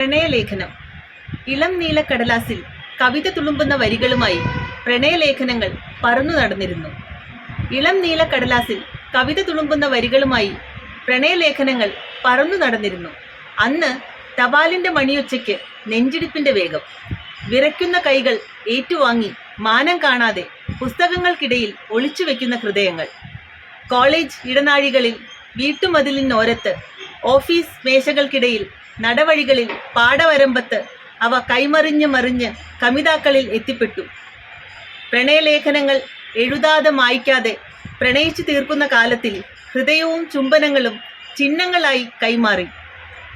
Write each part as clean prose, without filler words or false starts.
പ്രണയലേഖനം. ഇളം നീലക്കടലാസിൽ കവിത തുളുമ്പുന്ന വരികളുമായി പ്രണയലേഖനങ്ങൾ പറന്നു നടന്നിരുന്നു. ഇളം നീലക്കടലാസിൽ കവിത തുളുമ്പുന്ന വരികളുമായി പ്രണയലേഖനങ്ങൾ പറന്നു നടന്നിരുന്നു. അന്ന് തപാലിന്റെ മണിയൊച്ചയ്ക്ക് നെഞ്ചിടിപ്പിന്റെ വേഗം. വിറയ്ക്കുന്ന കൈകൾ ഏറ്റുവാങ്ങി മാനം കാണാതെ പുസ്തകങ്ങൾക്കിടയിൽ ഒളിച്ചു വെക്കുന്ന ഹൃദയങ്ങൾ. കോളേജ് ഇടനാഴികളിൽ, വീട്ടുമതിലിനോരത്ത്, ഓഫീസ് മേശകൾക്കിടയിൽ, നടവഴികളിൽ, പാടവരമ്പത്ത് അവ കൈമറിഞ്ഞ് കമിതാക്കളിൽ എത്തിപ്പെട്ടു. പ്രണയലേഖനങ്ങൾ എഴുതാതെ മായ്ക്കാതെ പ്രണയിച്ചു തീർക്കുന്ന കാലത്തിൽ ഹൃദയവും ചുംബനങ്ങളും ചിഹ്നങ്ങളായി കൈമാറി.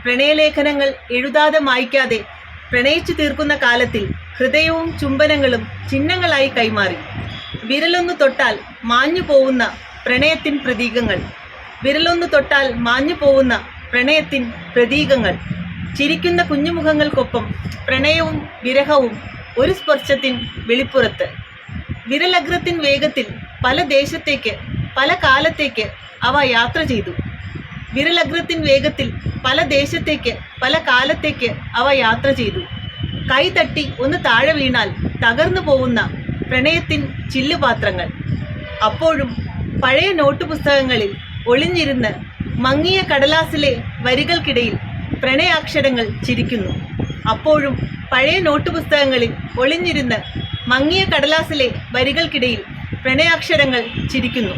പ്രണയലേഖനങ്ങൾ എഴുതാതെ മായ്ക്കാതെ പ്രണയിച്ചു തീർക്കുന്ന കാലത്തിൽ ഹൃദയവും ചുംബനങ്ങളും ചിഹ്നങ്ങളായി കൈമാറി. വിരലൊന്നു തൊട്ടാൽ മാഞ്ഞു പോവുന്ന പ്രണയത്തിൻ പ്രതീകങ്ങൾ. വിരലൊന്നു തൊട്ടാൽ മാഞ്ഞു പോവുന്ന പ്രണയത്തിൻ പ്രതീകങ്ങൾ. ചിരിക്കുന്ന കുഞ്ഞുമുഖങ്ങൾക്കൊപ്പം പ്രണയവും വിരഹവും ഒരു സ്പർശത്തിൻ വെളിപ്പുറത്ത്. വിരലഗ്രത്തിൻ വേഗത്തിൽ പല ദേശത്തേക്ക് പല കാലത്തേക്ക് അവ യാത്ര ചെയ്തു. വിരലഗ്രത്തിൻ വേഗത്തിൽ പല ദേശത്തേക്ക് പല കാലത്തേക്ക് അവ യാത്ര ചെയ്തു. കൈ തട്ടി ഒന്ന് താഴെ വീണാൽ തകർന്നു പോകുന്ന പ്രണയത്തിൻ ചില്ലുപാത്രങ്ങൾ. അപ്പോഴും പഴയ നോട്ട് പുസ്തകങ്ങളിൽ ഒളിഞ്ഞിരുന്ന് മങ്ങിയ കടലാസിലെ വരികൾക്കിടയിൽ പ്രണയാക്ഷരങ്ങൾ ചിരിക്കുന്നു. അപ്പോഴും പഴയ നോട്ട് പുസ്തകങ്ങളിൽ ഒളിഞ്ഞിരുന്ന് മങ്ങിയ കടലാസിലെ വരികൾക്കിടയിൽ പ്രണയാക്ഷരങ്ങൾ ചിരിക്കുന്നു.